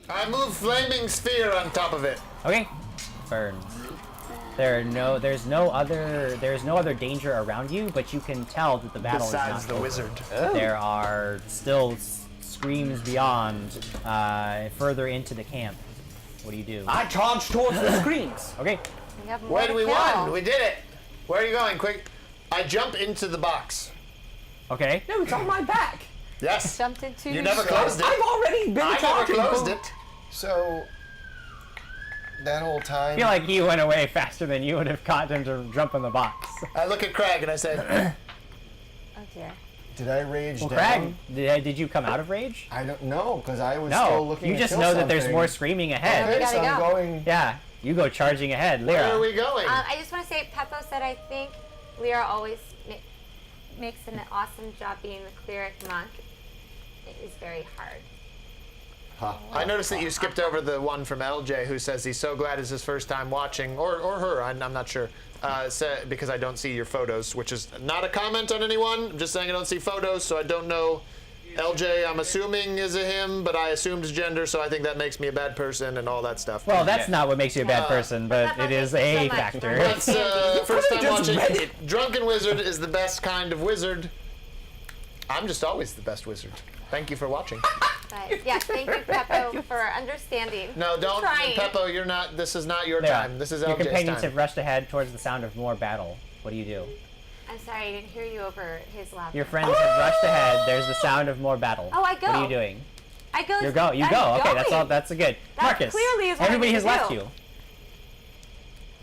I move flaming sphere on top of it. Okay. Burns. There's no other danger around you, but you can tell that the battle Besides is not the over. wizard. There are still screams beyond, further into the camp. What do you do? I charge towards the screens. Okay. We have more Wait, to we kill. won. We did it. Where are you going? Quick. I jump into the box. Okay. No, it's on my back. Yes. Jumped into You never closed it. I've already been I never charging. closed it. So, that whole time... I feel like he went away faster than you would have caught him to jump in the box. I look at Craig and I say, Oh dear. Did I rage Well, down? Craig, did you come out of rage? I don't know, because I was still No, looking you to just kill know that there's something. more screaming ahead. Okay, We so gotta I'm go. going... Yeah, you go charging ahead, Lyra. where are we going? I just want to say, Peppo said I think Lyra always makes an awesome job being the cleric monk. It is very hard. I noticed that you skipped over the one from LJ who says he's so glad it's his first time watching, or her, I'm not sure, because I don't see your photos, which is not a comment on anyone. I'm just saying I don't see photos, so I don't know. LJ, I'm assuming is a him, but I assumed his gender, so I think that makes me a bad person and all that stuff. Well, that's not what makes you a bad person, but it is Thank you a so much. factor. That's first time just watching. read it. Drunken Wizard is the best kind of wizard. I'm just always the best wizard. Thank you for watching. But yeah, thank you, Peppo, for understanding. No, don't, Trying. Peppo. You're not. This is not your Lyra, time. This is your LJ's companions time. have rushed ahead towards the sound of more battle. What do you do? I'm sorry, I didn't hear you over his loud. Your friends have rushed ahead. There's the sound of more battle. Oh, I go. What are you doing? I go. You go. I'm Okay, that's all. going. That's a good. That Marcus. clearly is what I Everybody need has to left do. you.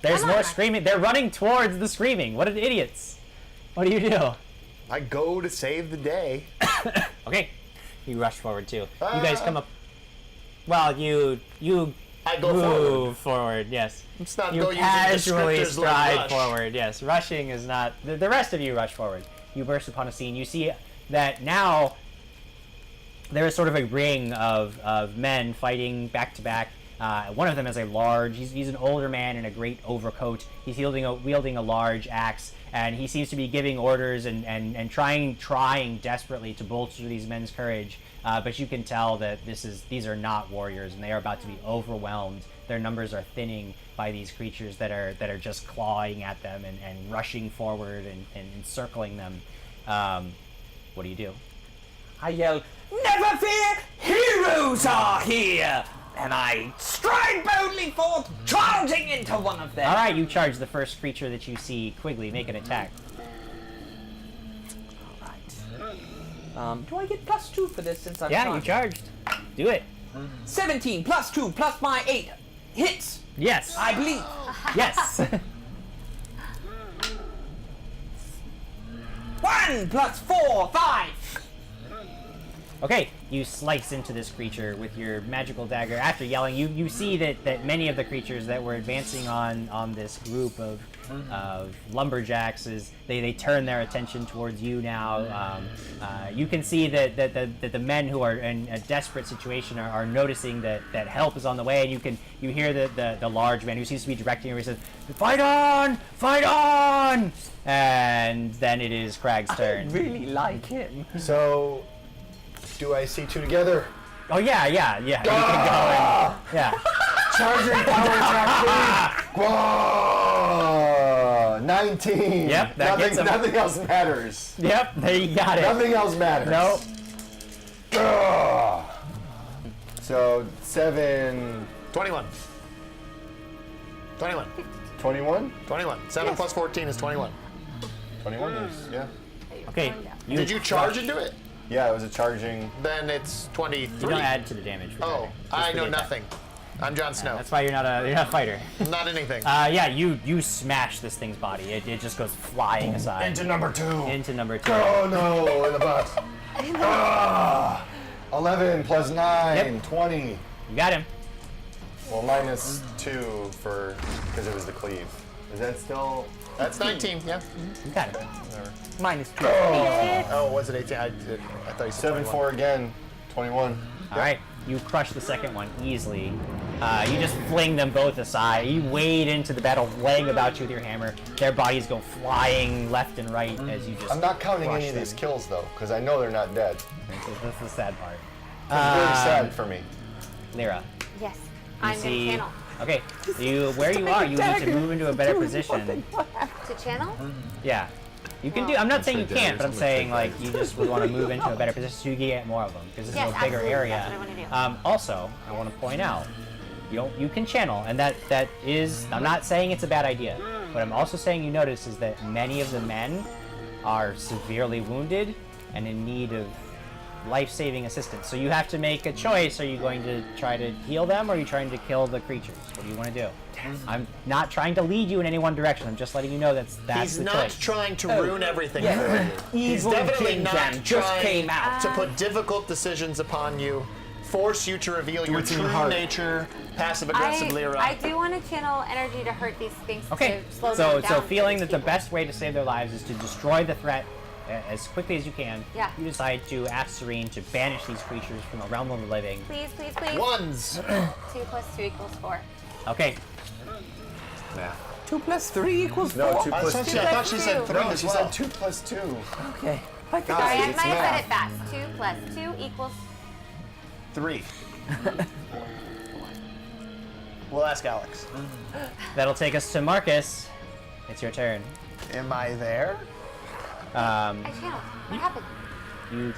There's Come more on. screaming. They're running towards the screaming. What are the idiots? What do you do? I go to save the day. Okay. You rush forward too. You guys come up. Well, you I go move forward. Yes. It's not You go using casually descriptors like stride rush. forward. Yes. Rushing is not. The rest of you rush forward. You burst upon a scene. You see that now there is sort of a ring of men fighting back to back. One of them is a large. He's an older man in a great overcoat. He's wielding a large axe, and he seems to be giving orders and trying desperately to bolster these men's courage. But you can tell that these are not warriors, and they are about to be overwhelmed. Their numbers are thinning by these creatures that are just clawing at them and rushing forward and encircling them. What do you do? I yell, "Never fear, heroes are here!" And I stride boldly forth, charging into one of them. All right, you charge the first creature that you see. Quigley, make an attack. Alright. Do I get +2 for this since I'm Yeah, you charged. Do it. 17 plus 2 plus my 8 hits, Yes. I believe. Yes. 1 plus 4, 5. Okay, you slice into this creature with your magical dagger. After yelling, you see that many of the creatures that were advancing on this group of lumberjacks they turn their attention towards you now. You can see that the men who are in a desperate situation are noticing that help is on the way, and you hear the large man who seems to be directing you. He says, "Fight on! Fight on!" And then it is Craig's turn. I really like him. So, do I see two together? Oh yeah. You can go and, yeah. Charging power attack, please! Whoa! 19! Yep, that gets him. Nothing else matters. Yep, there you got it. Nothing else matters. Nope. Ugh. So, 7... 21. 21. 21? 21. 7 plus 14 is 21. 21 is, yeah. Okay. Did you charge into it? Yeah, it was a charging... Then it's 23. You don't add to the damage. For Oh, I know nothing. I'm Jon Snow. That's why you're not a fighter. Not anything. Yeah, you smash this thing's body. It just goes flying aside. Into number 2. Into number 2. Oh no, in the box. 11 plus 9, Yep. 20. You got him. Well, minus 2 because it was the cleave. Is that still... That's 19, yeah. You got him. Minus 2. Oh, was it 18? I thought you said 7, 21. 4 again. 21. All right. You crush the second one easily. You just fling them both aside. You wade into the battle, laying about you with your hammer. Their bodies go flying left and right as you just. I'm not counting crush any of them. these kills though, because I know they're not dead. That's the sad part. It's very sad for me. Lyra. Yes. You I'm see. gonna channel. Okay. Where you are, you need to move into a better position. To channel? Yeah. You can do. I'm not saying you can't, but I'm saying like you just would want to move into a better position so you can get more of them because this Yes, is a bigger absolutely. area. That's what I wanna do. Also, I want to point out, you can channel, and that is. I'm not saying it's a bad idea. What I'm also saying you notice is that many of the men are severely wounded and in need of life-saving assistance. So you have to make a choice. Are you going to try to heal them, or are you trying to kill the creatures? What do you want to do? I'm not trying to lead you in any one direction. I'm just letting you know that's He's the not choice. trying to ruin everything for you. He's Evil definitely GM not just trying came out. to put difficult decisions upon you, force you to reveal your what's in your true heart. nature, passive-aggressive Lyra. I do want to channel energy to hurt these things Okay, to slow so them down. for feeling these that the people. best way to save their lives is to destroy the threat as quickly as you can. Yeah. You decide to ask Serene to banish these creatures from the realm of the living. Please, please, please. Ones. 2 + 2 = 4. Okay. Math. 2 + 3 = 4. No, 2 I plus thought 2. she, I thought she said 3 No, as she well. said 2 plus 2. Okay. I think Sorry, I it's might have said math. it fast. 2 + 2 equals 3. We'll ask Alex. That'll take us to Marcus. It's your turn. Am I there? I channeled. What happened? You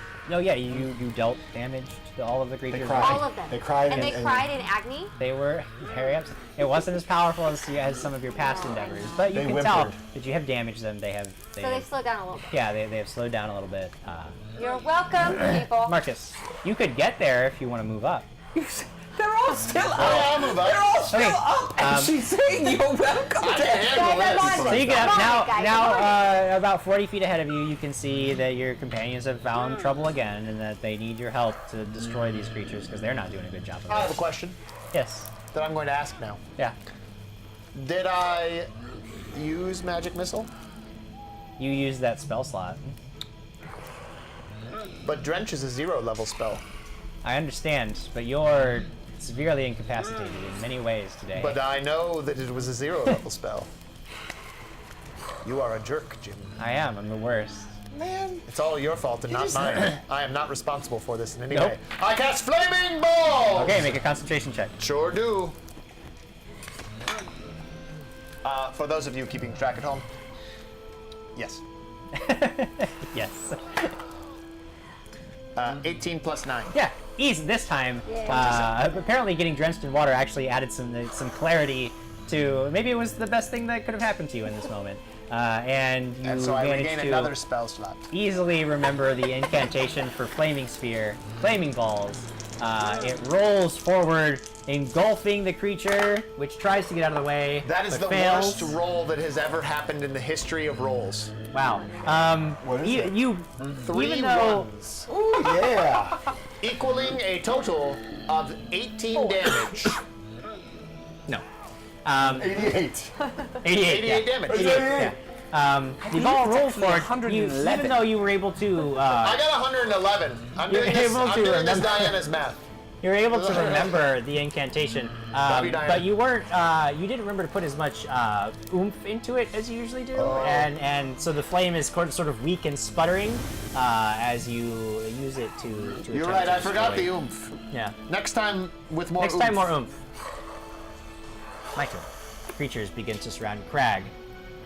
dealt damage to all of the creatures. cried. All of them. They cried and and- they and- cried in agony. They were very upset. It wasn't as powerful as some of your past endeavors, but you They can tell whimpered. that you have damaged them. They have. So they've slowed down a little bit. Yeah, they have slowed down a little bit. You're welcome, people. Marcus, you could get there if you want to move up. They're all still up. I'll move up. They're all still Okay, up, and she's saying you're welcome. I can handle Guys, I'm this. on So you this. get Come up on, guys, now. come on. About 40 feet ahead of you, you can see that your companions have found trouble again, and that they need your help to destroy these creatures because they're not doing a good job I of have a it. question Yes. that I'm going to ask now. Yeah. Did I use magic missile? You use that spell slot. But drench is a 0 level spell. I understand, but you're severely incapacitated in many ways today. But I know that it was a 0 level spell. You are a jerk, Jim. I am. I'm the worst. Man, it's all your fault and not mine. I am not responsible for this in any Nope. way. I cast flaming ball. Okay, make a concentration check. Sure do. For those of you keeping track at home, yes. Yes. 18 plus 9. Yeah, easy this time. Apparently, getting drenched in water actually added some clarity to. Maybe it was the best thing that could have happened to you in this moment. And you And so I managed regain to another spell slot. easily remember the incantation for flaming sphere, flaming balls. It rolls forward, engulfing the creature, which tries to get out of the way. That is but the fails. worst roll that has ever happened in the history of rolls. Wow. What is it? You 3 even though ones, Ooh, yeah. equaling a total of 18 damage. no. 88. 88 yeah. 88 damage. 88, yeah. The ball rolled actually forward. 111. Even though you were able to, I got 111. I'm You're doing this, able I'm to doing this remember. Diana's math. you're able to remember the incantation, Love you, Diana. but you weren't. You didn't remember to put as much oomph into it as you usually do, and so the flame is sort of weak and sputtering as you use it to. You're attempt right, to I forgot the destroy. oomph. Yeah. Next time with more Next oomph. time, more oomph. My turn. Creatures begin to surround Crag.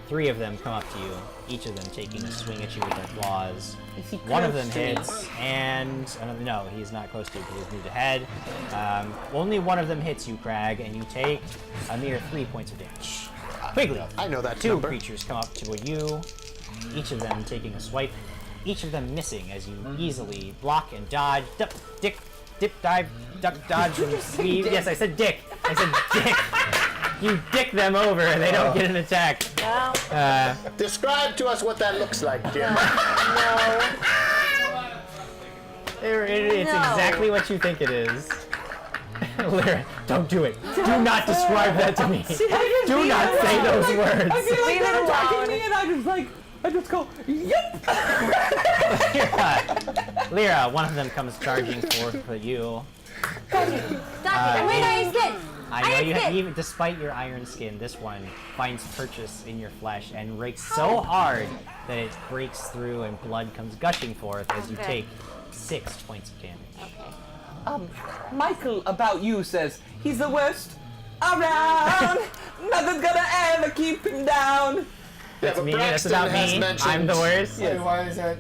3 of them come up to you, each of them taking a swing at you with their claws. One of them hits, and no, he's not close to you because he's moved ahead. Only one of them hits you, Crag, and you take a mere 3 points of damage. Quigley, I know that 2 number. creatures come up to you, each of them taking a swipe, each of them missing as you easily block and dodge. Dip, dive, duck, dodge, and weave. Yes, I said dick. I said dick. You dick them over and they don't get an attack. No. Describe to us what that looks like, Jim. It's No. exactly what you think it is. Lyra, don't do it. Do not describe that to me. Do not say those words. I feel like Leave they're it attacking alone. me, and I just go, yep. Lyra, one of them comes charging for you. Stop it. I'm wearing iron skin. I know Iron you have, skin. even despite your iron skin, this one finds purchase in your flesh and rakes so hard that it breaks through and blood comes gushing forth as you Okay. take 6 points of damage. Okay. Michael about you says he's the worst around. Nothing's gonna ever keep him down. That's but me. That's Braxton about has me. mentioned- I'm the worst. Wait, why is that?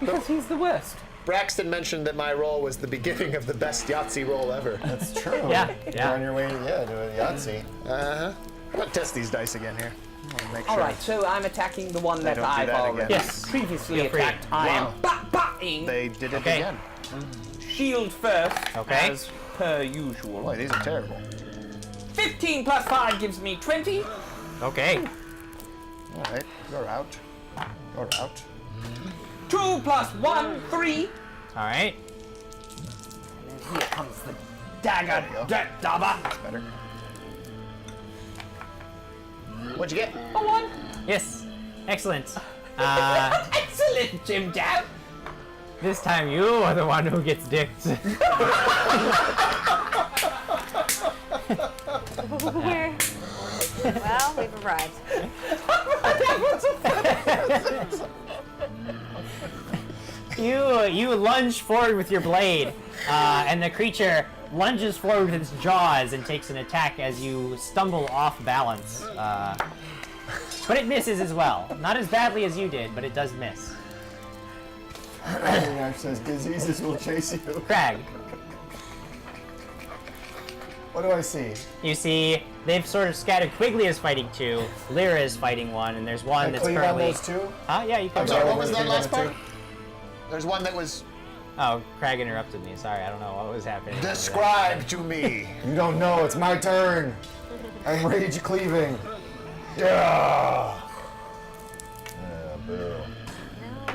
Because he's the worst. Braxton mentioned that my roll was the beginning of the best Yahtzee roll ever. That's true. Yeah, You're yeah. on your way to a Yahtzee. I'm gonna test these dice again here. I wanna make All sure right, so I'm attacking the one that don't do I've that already again. Yes. previously Feel free. attacked. I am batting they did it Okay. again. shield first, Okay. as per usual. Boy, these are terrible. 15 plus 5 gives me 20. Okay. All right, you're out. You're out. 2 plus 1, 3. All right. And then here comes the dagger, you go. dabber. Better. What'd you get? A 1. Yes. Excellent. Excellent, JimJam. This time you are the one who gets dicked. We're well, we've arrived. You lunge forward with your blade, and the creature lunges forward with its jaws and takes an attack as you stumble off balance. But it misses as well. Not as badly as you did, but it does miss. It says diseases will chase you. Crag, What do I see? you see they've sort of scattered. Quigley is fighting two, Lyra is fighting one, and there's one I that's cleave on currently. those two? Yeah, you can. I'm sorry, Yeah, what was that cleave on last the two. part? There's one that was Oh, Crag interrupted me. Sorry, I don't know what was happening. described to me. You don't know, it's my turn. I'm rage cleaving. Yeah. Boo.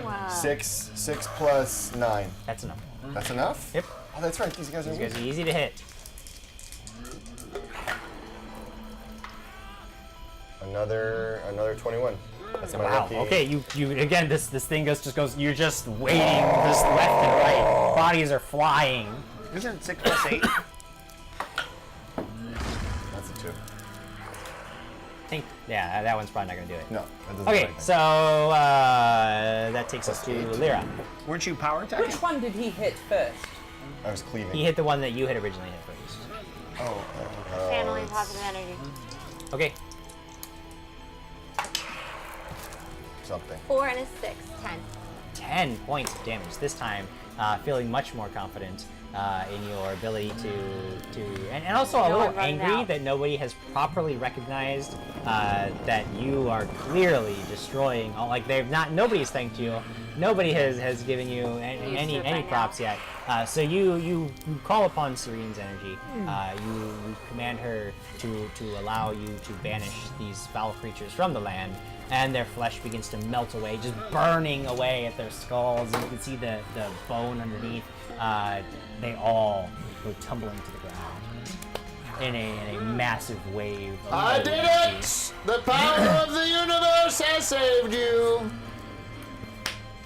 No. 6 plus 9. That's enough. That's enough? Yep. Oh, that's right. These guys are These guys weak. are easy to hit. Another 21. That's my Wow. lucky. Okay, you again. This thing just goes. You're just waiting, just left and right. Bodies are flying. Isn't 6 plus 8? That's a 2. I think. Yeah, that one's probably not gonna do it. No, that doesn't Okay, do anything. so that takes us to Lyra. Weren't you power attacking? Which one did he hit first? I was cleaving. He hit the one that you had originally hit first. Channeling positive energy. Okay. Something. 4 and a 6, 10. 10 points of damage this time, feeling much more confident in your ability and also a No little one running angry out. that nobody has properly recognized that you are clearly destroying all, like nobody's thanked you, nobody has given you any by now. props yet, so you call upon Serene's energy, you command her to allow you to banish these foul creatures from the land, and their flesh begins to melt away, just burning away at their skulls. You can see the bone underneath. They all go tumbling to the ground in a massive wave. Of I did energy. it! The power of the universe has saved you!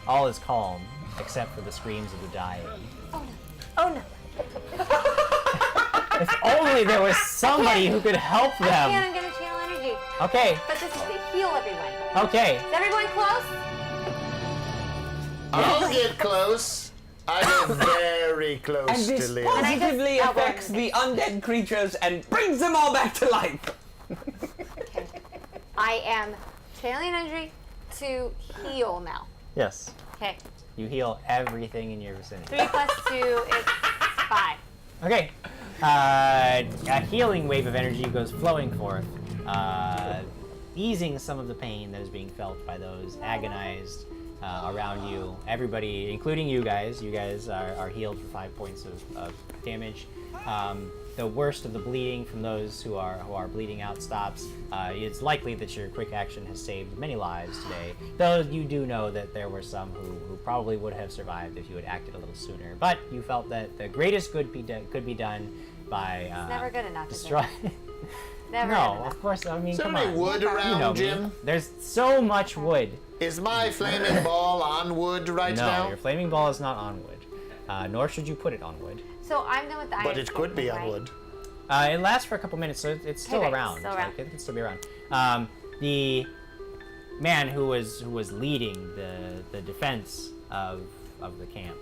All is calm, except for the screams of the dying. Oh no. If only there was somebody who could help I can't, them. I'm gonna channel energy. Okay, But this is to heal everyone. okay. Is everyone close? I'll get close. I get very close And to this Lyra. I just positively elbowed affects him. the undead creatures and brings them all back to life. I am channeling energy to heal now. Yes, Okay. you heal everything in your vicinity. 3 plus 2 is 5. Okay. A healing wave of energy goes flowing forth, easing some of the pain that is being felt by those agonized around you. Everybody, including you guys are healed for 5 points of damage. The worst of the bleeding from those who are bleeding out stops. It's likely that your quick action has saved many lives today, though you do know that there were some who probably would have survived if you had acted a little sooner. But you felt that the greatest good could be done by Never good enough. is it? destroy. Never No, good enough. of course. I mean, Is there come any on. wood You around, know me. Jim? There's so much wood. Is my flaming ball on wood right No, now? your flaming ball is not on wood, nor should you put it on wood. So I'm done with the iron. But it could be skeleton, on right? wood. It lasts for a couple minutes, so it's still Okay, around. still around. Like, it can still be around. The man who was leading the defense of the camp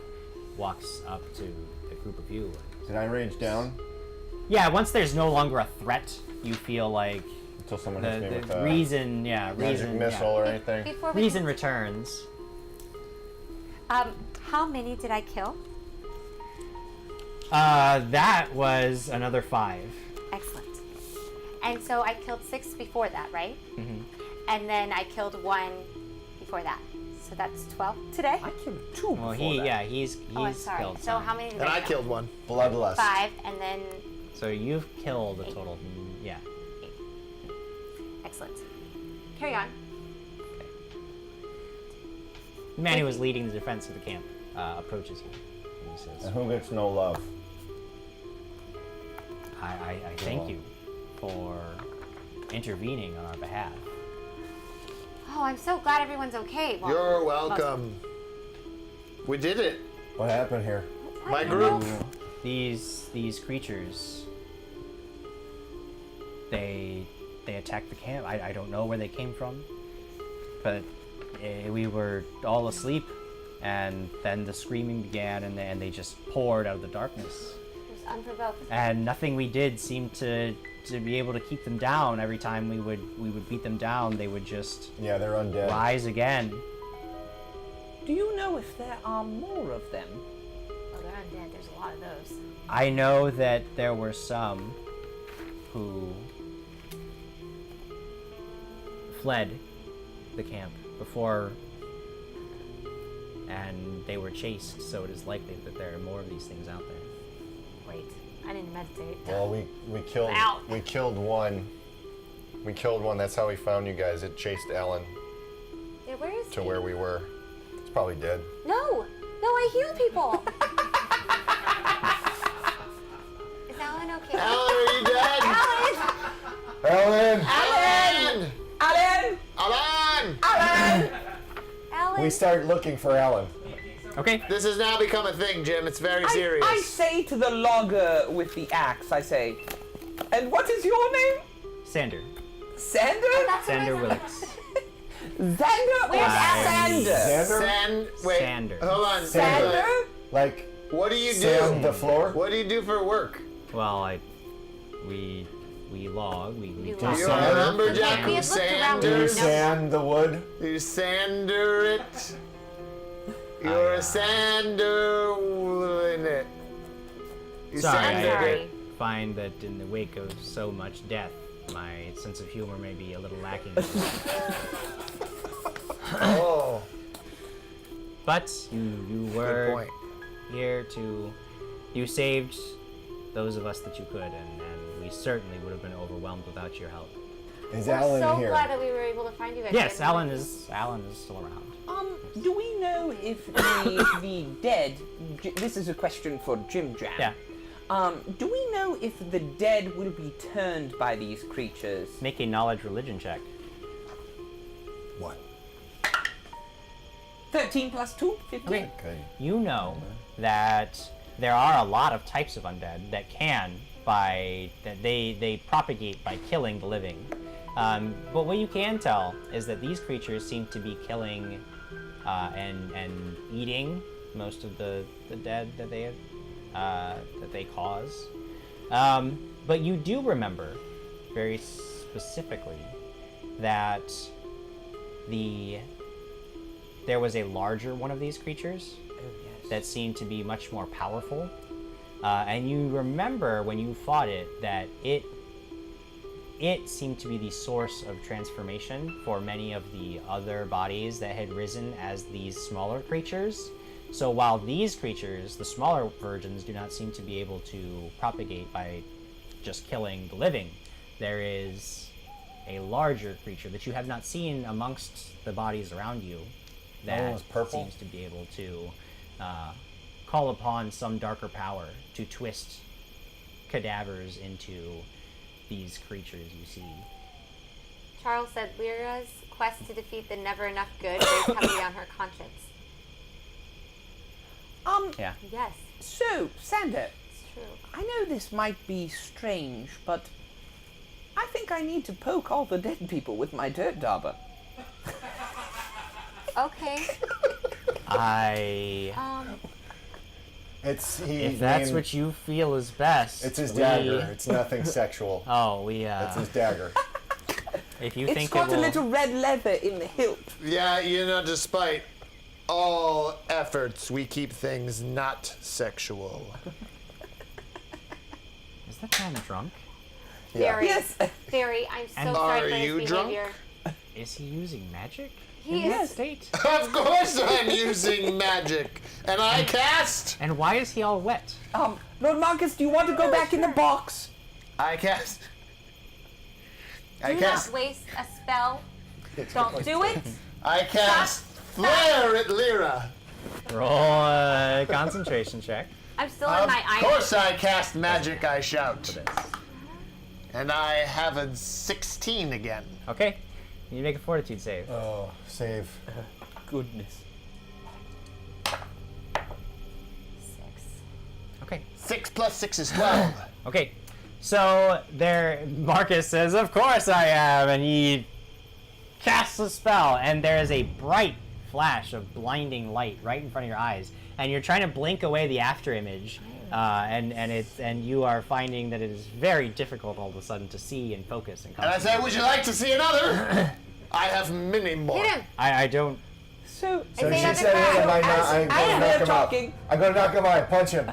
walks up to the group of you. Did I rage down Yeah, once there's no longer a threat, you feel like until someone hits me with the a reason, magic missile or anything? Before we reason returns. how many did I kill? That was another 5. Excellent. And so I killed 6 before that, right? Mm-hmm. And then I killed 1 before that. So that's 12 today. I killed 2 Well, before that. he's Oh, I'm sorry. killed So some. how many did And I kill? killed one. Bloodlust. 5, and then So you've killed a total. Yeah. excellent. Carry on. The man who was leading the defense of the camp approaches you. And he says, And who gets no love? I thank you for intervening on our behalf. Oh, I'm so glad everyone's okay. Well, You're welcome. We did it. What happened here? My group. These creatures, they attacked the camp. I don't know where they came from, but we were all asleep, and then the screaming began, and they just poured out of the darkness. It was unprovoked. And nothing we did seemed to be able to keep them down. Every time we would beat them down, they would just Yeah, they're undead. rise again. Do you know if there are more of them? Oh, they're undead. There's a lot of those. I know that there were some who fled the camp before, and they were chased, so it is likely that there are more of these things out there. Wait, I didn't meditate. Well, we killed Ow. we killed one. We killed one. That's how we found you guys. It chased Ellen Yeah, where is to he? where we were. It's probably dead. No, I heal people. Is Alan okay? Alan, are you dead? Alan! Ellen! Alan! Alan! Alan! Alan! We start looking for Ellen. Okay. This has now become a thing, Jim. It's very serious. I say to the logger with the axe, I say, and what is your name? Sander. Sander? That's what I Sander said. Willix. Xander or Where's Alan? Sander? Wait. Sander. Hold on. Sander? Like What do you sand do? the floor. What do you do for work? Well, we log. We log. do You're Sander? a lumberjack We who had looked around. Do you sanders. sand the wood? You sander it. You're a sander in it. You Sorry, sandered I it. find that in the wake of so much death, my sense of humor may be a little lacking. Oh, But you good were point. here to. You saved those of us that you could, and we certainly would have been overwhelmed without your help. Is We're Alan so here? glad that we were able to find you guys. Yes, We had no Alan idea. is still around. Do we know if the dead, this is a question for JimJam. Yeah. Do we know if the dead will be turned by these creatures? Make a knowledge religion check. What? 13 plus 2, 15. Okay. You know that there are a lot of types of undead that they propagate by killing the living. But what you can tell is that these creatures seem to be killing and eating most of the dead that they cause. But you do remember very specifically that there was a larger one of these creatures that seemed to be much more powerful. And you remember when you fought it that it seemed to be the source of transformation for many of the other bodies that had risen as these smaller creatures. So while these creatures, the smaller versions, do not seem to be able to propagate by just killing the living, there is a larger creature that you have not seen amongst the bodies around you that it's purple? seems to be able to call upon some darker power to twist cadavers into these creatures you see. Charles said Lyra's quest to defeat the never enough good weighs heavily on her conscience. Yeah. Yes, So, Sander, it's true. I know this might be strange, but I think I need to poke all the dead people with my dirt dauber. Okay. I If that's what you feel is best. It's his dagger. It's nothing sexual. Oh, It's his dagger. If you It's think got it will... a little red leather in the hilt. Yeah, despite all efforts, we keep things not sexual. Is that man drunk? Very. Yes. Very. I'm so And sorry are for his you drunk? behavior. Is he using magic? He in that is. state? Of course I'm using magic, and I cast. And why is he all wet? Lord Marcus, do you want to go back in the box? I cast. Do not waste a spell. Don't do it. I cast flare at Lyra. Roll a concentration check. I'm still in my Of course I cast magic, I shout. And I have a 16 again. Okay. You need to make a fortitude save. Oh, save. Goodness. 6. Okay. 6 plus 6 is 12. Okay. So there, Marcus says, "Of course I am," and he casts a spell, and there is a bright flash of blinding light right in front of your eyes, and you're trying to blink away the after image, and you are finding that it is very difficult all of a sudden to see and focus and And I concentrate. say, would you like to see another? I have many more. Hit him. I don't. So Is he she under said, crowd? "Hey, am I not?" I go as to knock they're him out. talking- I go to knock him out. Punch him.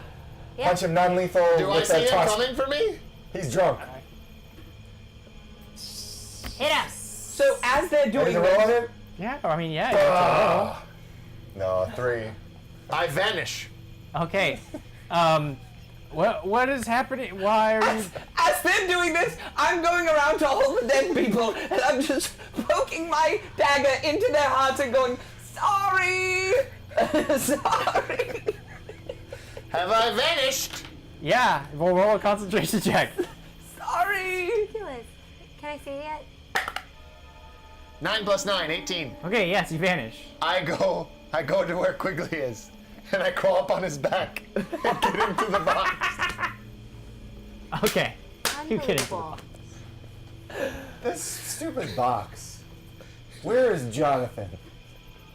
Yeah. Punch him non-lethal Do I with see that him toss. coming for me? He's drunk. Hit him. So as they're Ready doing to roll on this, it? Yeah. I mean, yeah. No, 3. I vanish. Okay. What is happening? Why are you? as they're doing this, I'm going around to all the dead people, and I'm just poking my dagger into their hearts and going, "Sorry, sorry." Have I vanished? Yeah. We'll roll a concentration check. Sorry. Ridiculous. Can I see it yet? 9 plus 9, 18. Okay. Yes, you vanish. I go to where Quigley is, and I crawl up on his back and get him to the box. Okay. You get into the Unbelievable. This stupid box. Where is Jonathan?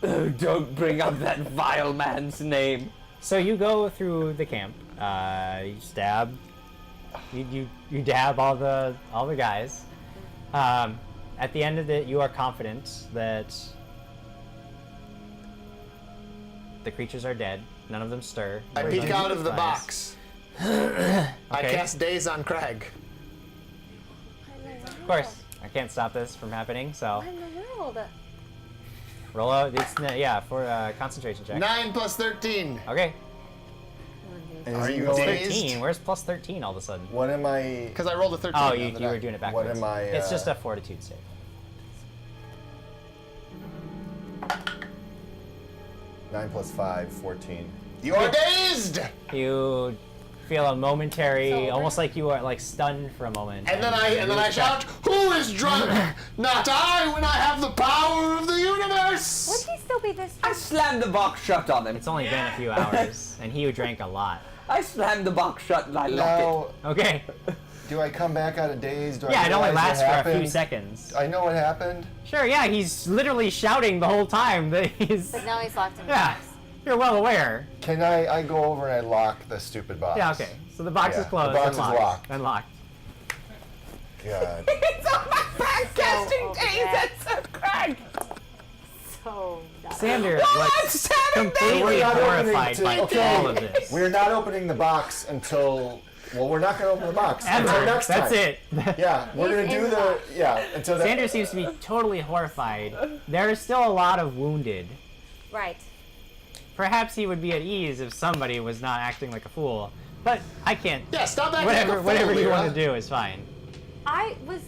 Oh, don't bring up that vile man's name. So you go through the camp. You stab. You dab all the guys. At the end of it, you are confident that the creatures are dead. None of them stir. I Yours peek only out of the flies. box. I Okay. cast Daze on Crag. Of course, I can't stop this from happening. So What in the world? roll out. For concentration check. 9 plus 13. Okay. And Are is he you going- dazed? 13. Where's plus 13 all of a sudden? What am I? Because I rolled a 13. Oh, on you the were die. doing it What backwards. am I? It's just a fortitude save. 9 plus 5, 14. You are dazed! You feel a momentary, So- almost like you are like stunned for a moment. And then I shout, "Who is drunk? Not I, when I have the power of the Would universe!" he still be this I drunk? slammed the box shut on him. It's only been a few hours, and he drank a lot. I slammed the box shut and I locked Now, Okay. do I come back out of daze? Do Yeah, I it only realize lasts what for a few happened? seconds. I know what happened. Sure, yeah, he's literally shouting the whole time that he's. But now he's locked in the Yeah, box. you're well aware. Can I go over and I lock the stupid box? Yeah, okay. So the box Yeah, is closed. the box is unlocked. locked. Unlocked. God. it. It's on my back casting over days that. at Sir Craig. So dumb. Sander, I'm like, standing completely there. not opening horrified to- by okay. all of this. We're not opening the box until. Well, we're not going to open the box until Ever. next That's time. it. Yeah, we're He's going to in do the the. box. Yeah, until that. Sander seems to be totally horrified. There is still a lot of wounded. Right. Perhaps he would be at ease if somebody was not acting like a fool. But I can't. Yeah, stop acting like a fool, Whatever you Lyra. want to do is fine. I was.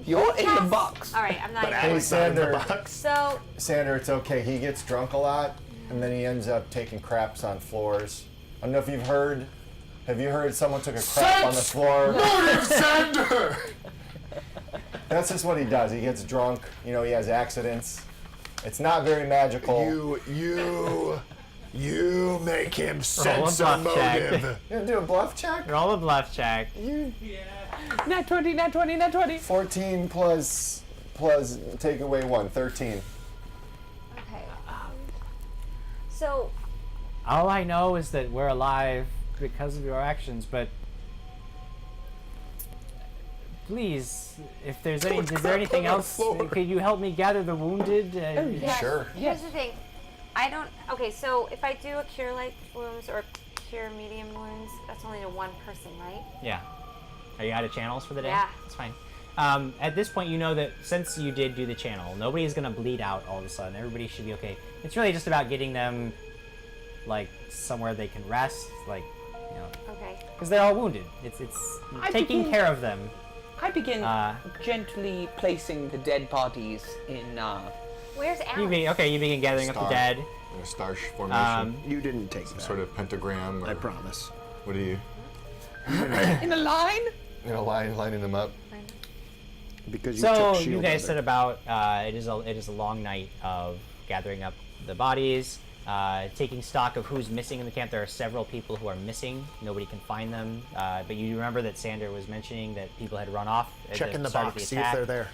You're in the Cast- box. All right, I'm not. But even- Hey, Alex not in the Sander. box. So Sander, it's okay. He gets drunk a lot, and then he ends up taking craps on floors. I don't know if you've heard. Have you heard someone took a crap on the Sense floor? motive, Sander! That's just what he does. He gets drunk. You know, he has accidents. It's not very magical. You make him sense a bluff check. motive. You gonna do a bluff check? Roll a bluff check. Nat 20, nat 20, nat 20. 14 plus take away 1, 13. okay. So All I know is that we're alive because of your actions, but please, if there's any, is there anything else? Could you help me gather the wounded? Yes. Sure. Here's the thing. I don't. Okay, so if I do a cure light wounds or cure medium wounds, that's only to one person, right? Yeah. Are you out of channels for the day? Yeah. That's fine. At this point, you know that since you did do the channel, nobody's gonna bleed out all of a sudden. Everybody should be okay. It's really just about getting them, like, somewhere they can rest, like, you know, Okay. because they're all wounded. It's taking care of them. I begin gently placing the dead bodies in. Where's You Alex? begin gathering up the dead. In a star formation. You didn't take that. Sort of pentagram. Or, I promise. What are you? In a line? In a line, lining them up. Because you So took you shield guys leather. set about. It is a long night of gathering up the bodies, taking stock of who's missing in the camp. There are several people who are missing. Nobody can find them. But you remember that Sander was mentioning that people had run off at Check in the start of box, the see if attack. they're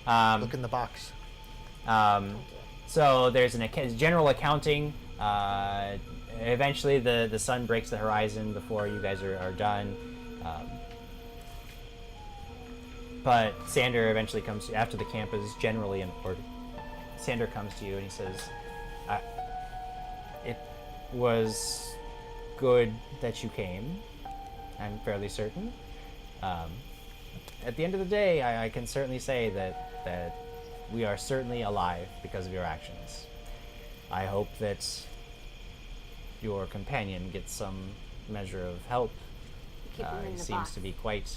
there. Look in the box. So there's general accounting. Eventually, the sun breaks the horizon before you guys are done. But Sander eventually comes after the camp is generally in order. Sander comes to you and he says, "It was good that you came. I'm fairly certain. At the end of the day, I can certainly say that we are certainly alive because of your actions. I hope that your companion gets some measure of help. Keep him in He the seems box. to be quite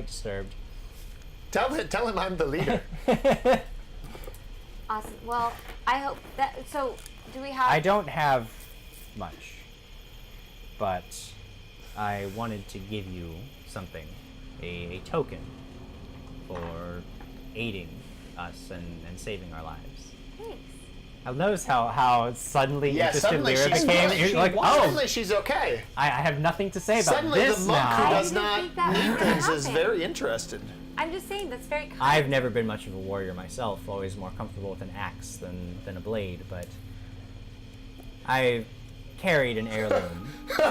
disturbed." Tell him I'm the leader. Awesome. Well, I hope that. So, do we have? I don't have much, but I wanted to give you something, a token for aiding us and saving our lives. Thanks. I'll notice how suddenly Yeah, interested suddenly Lyra she's became. good. You're like, Suddenly she's okay. I have nothing to say about Suddenly this the monk now. who I does didn't not think that need would things is happen. very interested. I'm just saying that's very kind. I've never been much of a warrior myself, always more comfortable with an axe than a blade, but I carried an heirloom. He's in a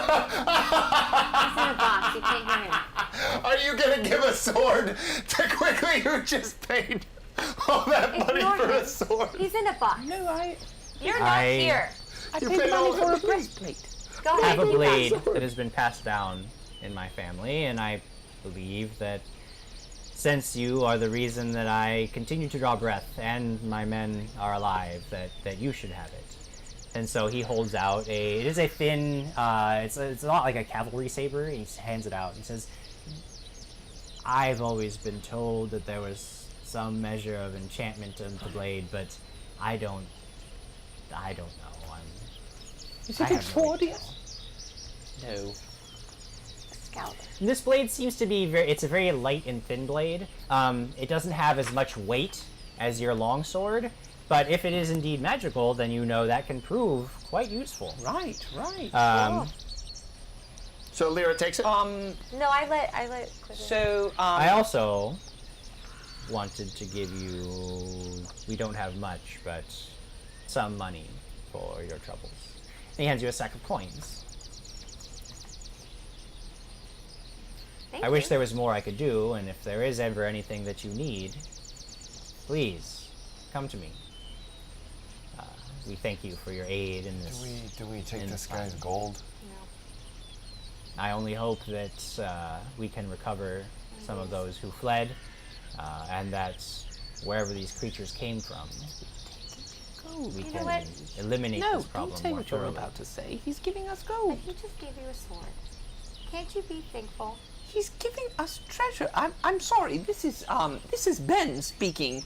box. You can't hear him. Are you gonna give a sword to quickly who just paid all that money Ignore for him. a sword? He's in a box. No, You're not I- here. I You paid paid money all for a that. breastplate. Go I ahead. have a leave blade that. that has been passed down in my family, and I believe that since you are the reason that I continue to draw breath and my men are alive, that you should have it. And so he holds out it is a thin, it's not like a cavalry saber. He hands it out. He says, "I've always been told that there was some measure of enchantment in the blade, but I don't know. Is I it have no idea. Exfordius? No. Scout. This blade seems to be it's a very light and thin blade. It doesn't have as much weight as your longsword, but if it is indeed magical, then you know that can prove quite useful. Right, right. So Lyra takes it. No, I let Quiver. So, I also wanted to give you, we don't have much, but some money for your troubles. And he hands you a sack of coins. Thank I wish you. there was more I could do, and if there is ever anything that you need, please come to me. We thank you for your aid in this. Do we take in this guy's fine. gold? No. I only hope that we can recover some of those who fled, and that wherever these creatures came from, we You know can what? eliminate no, this problem don't say more what you're thoroughly. about to say. He's giving us But gold. he just gave you a sword. Can't you be thankful? He's giving us treasure. I'm sorry. This is Ben speaking.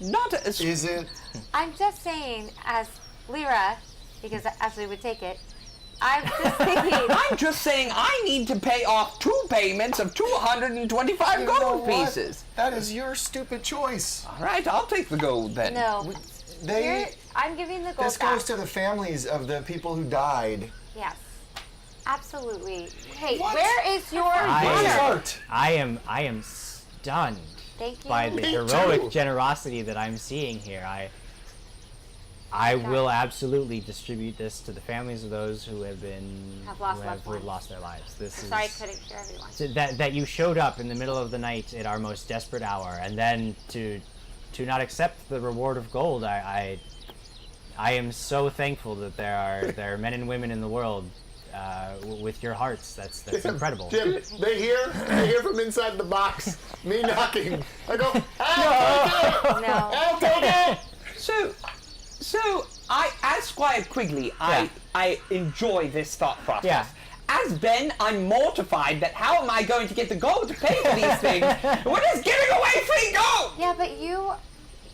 Not as Is it? I'm just saying, as Lyra, because Ashley would take it. I'm just thinking. I'm just saying I need to pay off 2 payments of 225 You know gold what? pieces. That is your stupid choice. All right, I'll take the gold then. No. They. I'm giving the gold This back. goes to the families of the people who died. Yes. Absolutely. Hey, What? where is your I- honor? Art. I am stunned Thank you. by the Me heroic too. generosity that I'm seeing here. I will absolutely distribute this to the families of those who have lost their lives. This is Sorry I couldn't hear everyone. so that you showed up in the middle of the night at our most desperate hour, and then to not accept the reward of gold. I am so thankful that there are men and women in the world with your hearts. That's incredible. Jim, they hear from inside the box me knocking. I go, I'll take it! So as Squire Quigley, I enjoy this thought process. Yeah. As Ben, I'm mortified that how am I going to get the gold to pay for these things? We're just giving away free gold! Yeah, but you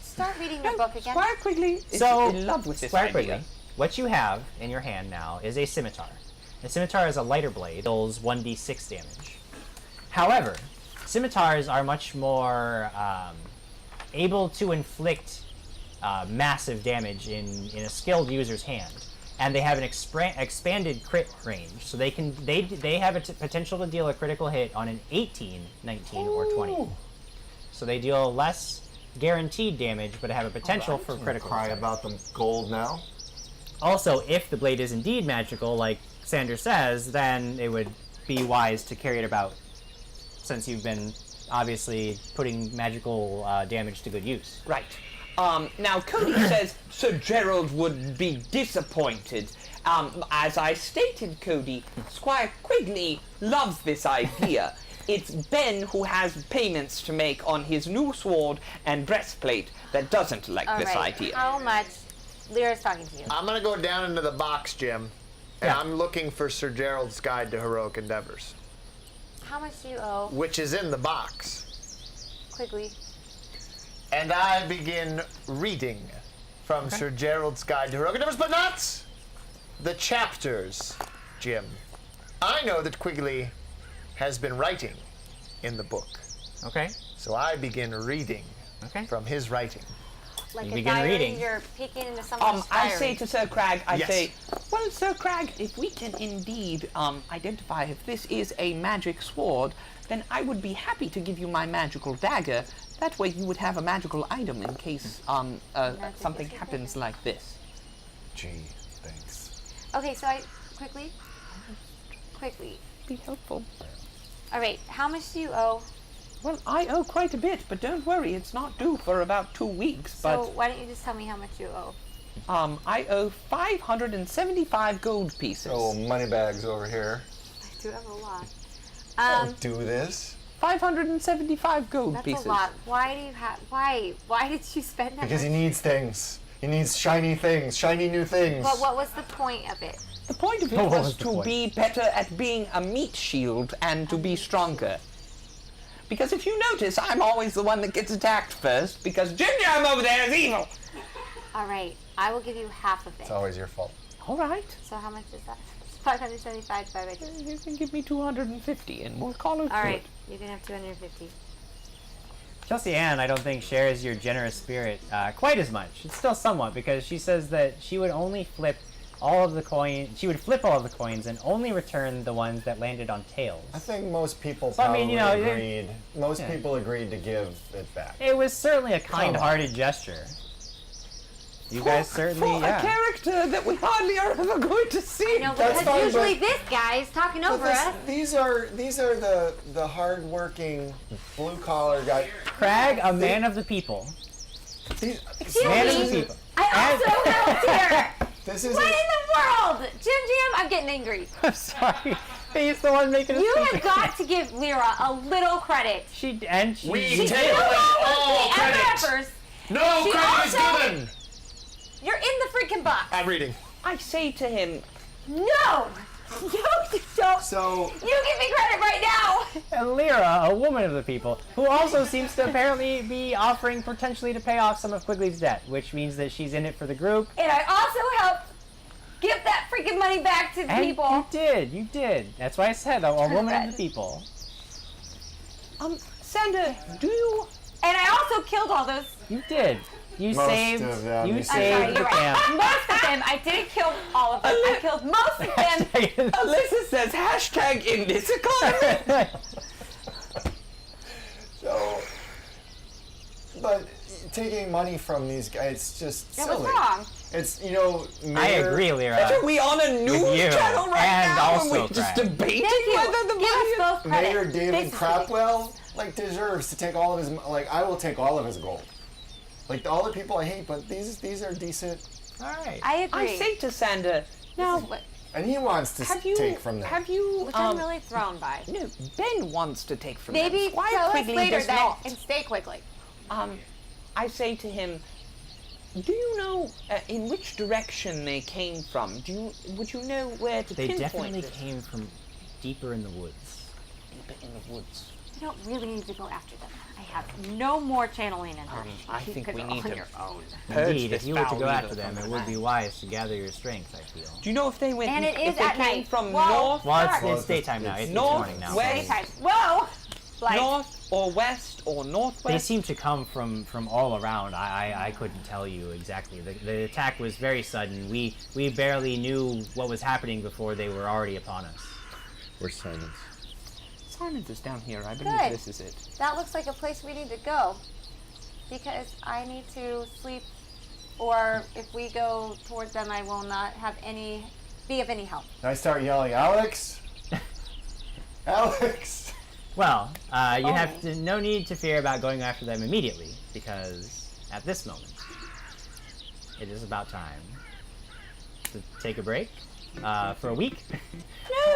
start reading the book again. Squire Quigley is So, in love with this Squire idea. Quigley, what you have in your hand now is a scimitar. The scimitar is a lighter blade, deals 1d6 damage. However, scimitars are much more able to inflict massive damage in a skilled user's hand, and they have an expanded crit range, so they have a potential to deal a critical hit on an 18, 19, or 20. So they deal less guaranteed damage, but have a potential for critical. Cry hits. about the gold now. Also, if the blade is indeed magical, like Sanders says, then it would be wise to carry it about, since you've been obviously putting magical damage to good use. Right. Now, Cody says Sir Gerald would be disappointed. As I stated, Cody, Squire Quigley loves this idea. It's Ben who has payments to make on his new sword and breastplate that doesn't like All this right. idea. How much? Lyra's talking to you. I'm gonna go down into the box, Jim, and Yeah. I'm looking for Sir Gerald's Guide to Heroic Endeavors, How much do you owe which is in the box. Quigley? And I begin reading from Sir Gerald's Guide to Heroic Endeavors, but not the chapters, Jim. I know that Quigley has been writing in the book, Okay. so I begin reading Okay. from his writing. Like You a begin diary, reading. you're peeking into someone's I diary. say to Sir Crag, I Yes. say, well, Sir Crag, if we can indeed identify if this is a magic sword, then I would be happy to give you my magical dagger. That way you would have a magical item in case something happens like this. Gee, thanks. Okay, so quickly. Be helpful. All right, how much do you owe? Well, I owe quite a bit, but don't worry, it's not due for about 2 weeks. So why don't you just tell me how much you owe? But I owe 575 gold pieces. Oh, money bags over here. I do have a lot. Don't do this. 575 gold That's pieces. a lot. Why do you have? Why did you spend that? Because he much? needs things. He needs shiny things, shiny new things. But what was the point of it? The point of it What was was the to point? be better at being a meat shield and to be stronger. Because if you notice, I'm always the one that gets attacked first because JimJam over there is evil. All right, I will give you half of it. It's always your fault. All right. So how much is that? 575 divided by 2. You can give me 250 and we'll call it All good. right, you can have 250. Chelsea Ann, I don't think shares your generous spirit quite as much. It's still somewhat, because she says that she would only flip all of the coins. She would flip all of the coins and only return the ones that landed on tails. I think most people So, I probably mean, you know, agreed. Most yeah. people agreed to give it back. It was certainly a kind-hearted gesture. You guys certainly, For a character that we hardly are ever going to see. No, That's because fine, usually but- this guy is talking over us. These are the hard-working blue collar guy. Crag, a man of the people. These, Excuse Man of me. the people. I also helped here. this What isn't. in the world? JimJam, I'm getting angry. I'm sorry. He's the one making us You think. have got to give Lyra a little credit. She We She's take still away almost all the credit. MFers. No She credit is also- given. You're in the freaking box. I'm reading. I say to him, No! You don't. So You give me credit right now. And Lyra, a woman of the people, who also seems to apparently be offering potentially to pay off some of Quigley's debt, which means that she's in it for the group. And I also helped give that freaking money back to the And people. you did. That's why I said a woman of the people. Sander, do you... And I also killed all those. You did. You Most saved. of them, You you I'm sorry, saved the you're right. camp. Most of them. I didn't kill all of them. I killed most of them. Alyssa says hashtag in this economy. So But taking money from these guys, it's just It silly. was wrong. It's, I Mayor, agree, Lyra. Are we on a news you, channel right and now? also and we're just Craig. debating Thank you. whether the Give us money both credit. Mayor David This is Crapwell, deserves to take all of his, I will take all of his gold. All the people I hate, but these are decent, All right. I agree. I say to Sander, now, This is what, and he wants to have you, take from them. have you, which I'm really thrown by. no, Ben wants to take from Maybe them. Squire tell us Quigley later does then not. and stay quickly. I say to him, do you know in which direction they came from? Would you know where to They pinpoint definitely it? came from deeper in the woods. Deeper in the woods. You don't really need to go after them. I have no more channeling energy. I think You we can need go on to your own. purge Indeed, this if you were to foul go evil after them, from it the would be land. wise to gather your strength, I feel. Do you know if they went? And it is if they at came night. from Whoa. north, Well, Well, it's daytime now. It's north, morning now. west, Anytime. Whoa! north or west or northwest? They seem to come from all around. I couldn't tell you exactly. The attack was very sudden. We barely knew what was happening before they were already upon us. Where's Simons? Simons is down here. I believe Good. this is it. That looks like a place we need to go. Because I need to sleep, or if we go towards them, I will not have be of any help. And I start yelling, Alex! Alex! Well, you have no need to fear about going after them immediately, because at this moment, it is about time to take a break for a week.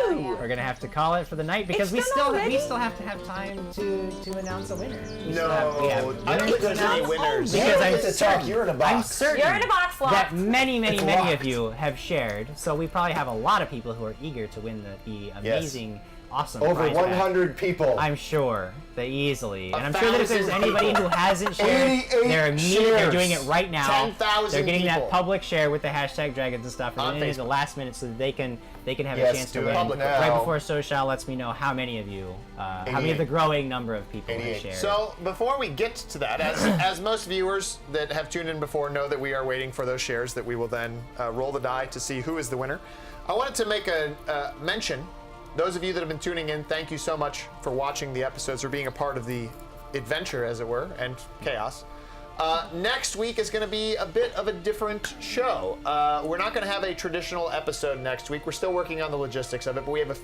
No. We're gonna have to call it for the night because It's done already? we still have to have time to announce a winner. We still No, have I don't think there's any winners. Because I'm It's a check, certain, you're in a box. I'm certain You're in a box lot. that many It's of locked. you have shared. So we probably have a lot of people who are eager to win the amazing, awesome Over prize bag. 100 people. I'm sure they easily, and I'm sure that if there's 1,000 anybody people. who hasn't shared, 88 they're shares. doing it right now. 10,000 They're getting people. that public share with the hashtag dragons and stuff, On and then at the Facebook. last minute so that they can have Yes, a chance to do win. it public now. Right before Social lets me know how many of you, how many of 88. the growing number of people have 88. shared. So before we get to that, as most viewers that have tuned in before know that we are waiting for those shares that we will then roll the die to see who is the winner. I wanted to make a mention. Those of you that have been tuning in, thank you so much for watching the episodes, for being a part of the adventure, as it were, and chaos. Next week is going to be a bit of a different show. We're not going to have a traditional episode next week. We're still working on the logistics of it, but we have a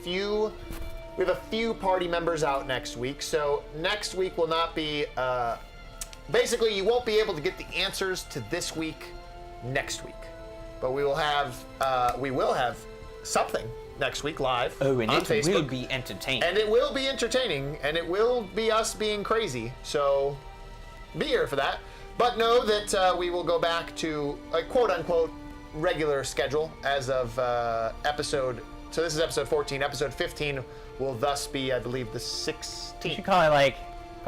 few party members out next week. So next week will not be. Basically, you won't be able to get the answers to this week next week, but we will have something next week live Oh, and on it Facebook. will be entertaining. And it will be entertaining, and it will be us being crazy. So be here for that. But know that we will go back to a quote-unquote regular schedule as of episode. So this is episode 14. Episode 15 will thus be, I believe, the 16th. You should call it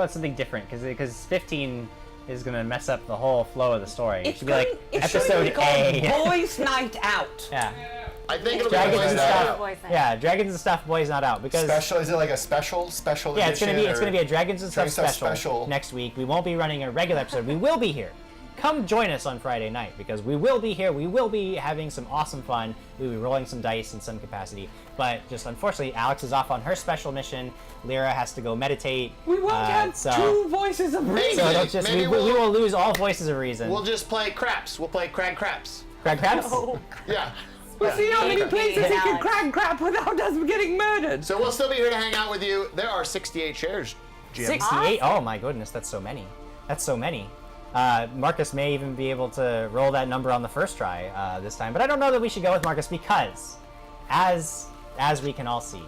something different because 15 is gonna mess up the whole flow of the story. It should be like episode A. Boys' Night Out. Yeah. I think it'll be Dragons like and that. stuff. Boys' Night. Yeah, Dragons and Stuff, Boys Not Out. Because Special? Is it like a special yeah, it's edition? gonna be a Dragons and Stuff Dragons and Stuff special special. next week. We won't be running a regular episode. We will be here. Come join us on Friday night because we will be here. We will be having some awesome fun. We'll be rolling some dice in some capacity. But just unfortunately, Alex is off on her special mission. Lyra has to go meditate. We won't have two voices of reason. So it'll just, Maybe we will lose all voices of reason. We'll just play craps. We'll play crag craps. Crab crabs? Yeah. We'll see how many places he can Alex. crack crap without us getting murdered. So we'll still be here to hang out with you. There are 68 shares, Jim. 68? Oh my goodness, that's so many. That's so many. Marcus may even be able to roll that number on the first try this time, but I don't know that we should go with Marcus because, as we can all see,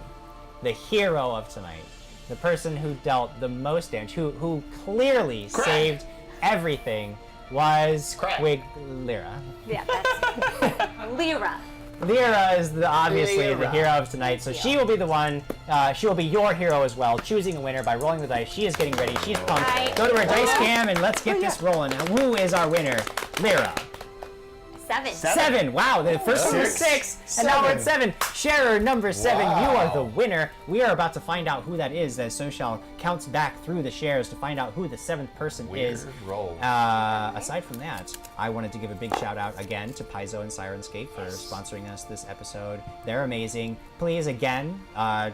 the hero of tonight, the person who dealt the most damage, who clearly Craig. saved everything, was Craig. Lyra. Yeah, that's Lyra. Lyra is obviously the Lyra. hero of tonight, so she will be the one. She will be your hero as well, choosing a winner by rolling the dice. She is getting ready. She's pumped. Right. Go to her dice cam and let's get this rolling. Now, who is our winner? Lyra. 7. 7. Wow, the first one was 6, and now we're at 7. Sharer number 7, you are the winner. We are about to find out who that is as Social counts back through the shares to find out who the 7th person is. Roll. Aside from that, I wanted to give a big shout out again to Paizo and Sirenscape for sponsoring us this episode. They're amazing. Please, again,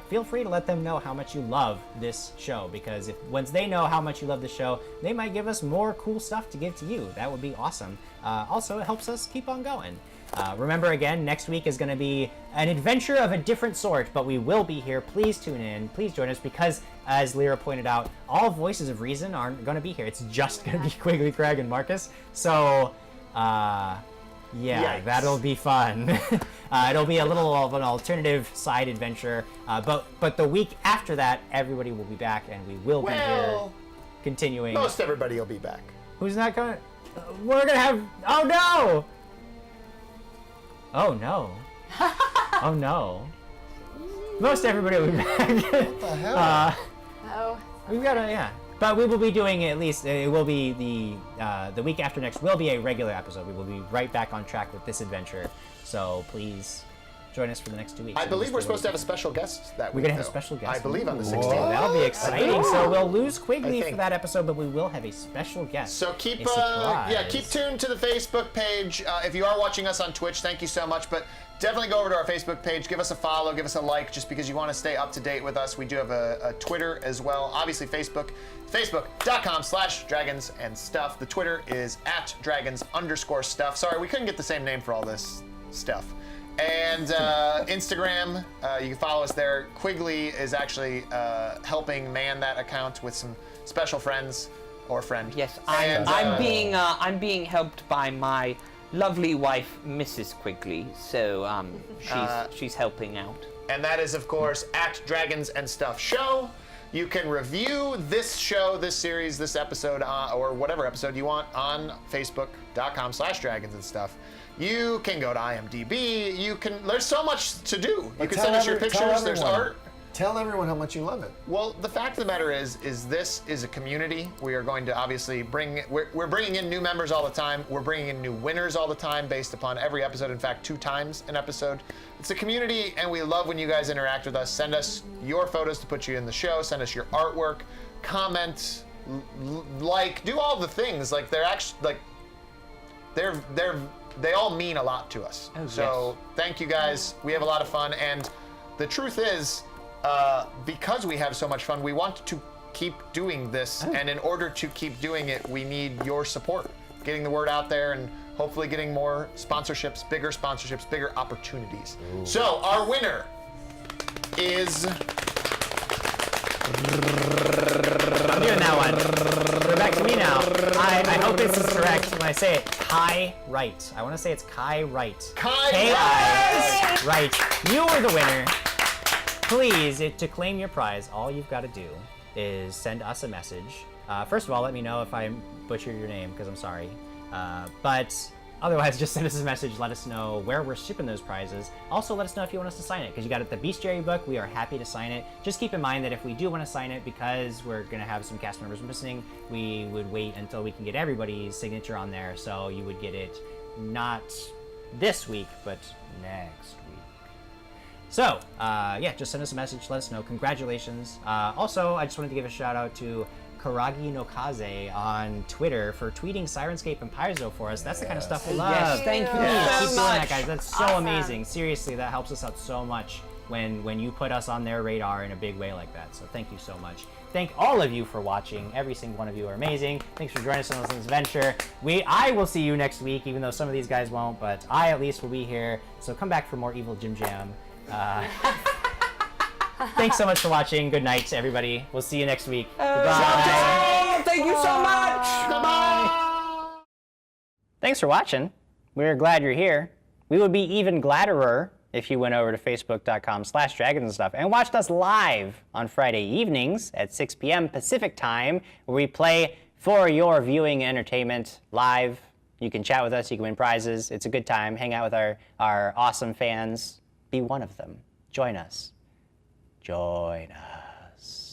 feel free to let them know how much you love this show, because once they know how much you love the show, they might give us more cool stuff to give to you. That would be awesome. Also, it helps us keep on going. Remember, again, next week is going to be an adventure of a different sort, but we will be here. Please tune in. Please join us, because, as Lyra pointed out, all voices of reason aren't going to be here. It's just going to be Quigley, Craig, and Marcus. So, yeah, Yikes. that'll be fun. It'll be a little of an alternative side adventure. But the week after that, everybody will be back, and we will be here continuing. Most everybody will be back. Who's not going to... We're going to have... Oh, no! Oh, no. Oh, no. Most everybody will be back. What the hell? Oh. We've got to... Yeah. But we will be doing at least... It will be the week after next will be a regular episode. We will be right back on track with this adventure. So please join us for the next 2 weeks. I believe we're supposed to have a special guest that We're week. going to have a though. special guest. I believe on the Ooh, 16th. that'll be exciting. So we'll lose I Quigley for think. that episode, but we will have a special guest. So keep A surprise. keep tuned to the Facebook page. If you are watching us on Twitch, thank you so much. But definitely go over to our Facebook page, give us a follow, give us a like, just because you want to stay up to date with us. We do have a Twitter as well. Obviously Facebook, facebook.com/dragonsandstuff. The Twitter is @dragons_stuff. Sorry, we couldn't get the same name for all this stuff. And Instagram, you can follow us there. Quigley is actually helping man that account with some special friends or friend. Yes, And, I'm being helped by my lovely wife, Mrs. Quigley. So she's helping out. And that is, of course, @dragonsandstuff_show. You can review this show, this series, this episode, or whatever episode you want on facebook.com/dragonsandstuff. You can go to IMDb. There's so much to do. You can send us your pictures. There's art. Tell everyone how much you love it. Well, the fact of the matter is this is a community. We are going to obviously we're bringing in new members all the time. We're bringing in new winners all the time based upon every episode. In fact, 2 times an episode. It's a community, and we love when you guys interact with us. Send us your photos to put you in the show. Send us your artwork. Comment, like, do all the things. Like, they're actually, like, they all mean a lot to us. Oh, so thank you guys. We have a lot of fun, and the truth is, because we have so much fun, we want to keep doing this, and in order to keep doing it, we need your support, getting the word out there, and hopefully getting more sponsorships, bigger opportunities. Ooh. So our winner is... I'm doing that one. Go back to me now. I hope this is correct when I say it. Kai Wright. I want to say it's Kai Wright. Kai Wright. You are the winner. Please, to claim your prize, all you've got to do is send us a message. First of all, let me know if I butchered your name, because I'm sorry. But otherwise, just send us a message. Let us know where we're shipping those prizes. Also, let us know if you want us to sign it, because you got it, the Bestiary book. We are happy to sign it. Just keep in mind that if we do want to sign it, because we're going to have some cast members missing, we would wait until we can get everybody's signature on there. So you would get it not this week, but next week. So, yeah, just send us a message. Let us know. Congratulations. Also, I just wanted to give a shout out to Karagi no Kaze on Twitter for tweeting Sirenscape and Paizo for us. That's the kind of stuff we love. Yes, thank you Please so keep doing much. that, guys. That's so Awesome. amazing. Seriously, that helps us out so much when you put us on their radar in a big way like that. So thank you so much. Thank all of you for watching. Every single one of you are amazing. Thanks for joining us on this adventure. I will see you next week, even though some of these guys won't, but I at least will be here. So come back for more Evil JimJam. Thanks so much for watching. Good night, everybody. We'll see you next week. Goodbye. Thank you so much. Thanks for watching. We're glad you're here. We would be even gladderer if you went over to facebook.com/dragonsandstuff and watched us live on Friday evenings at 6 p.m. Pacific time, where we play for your viewing entertainment live. You can chat with us. You can win prizes. It's a good time. Hang out with our awesome fans. Be one of them. Join us. Join us.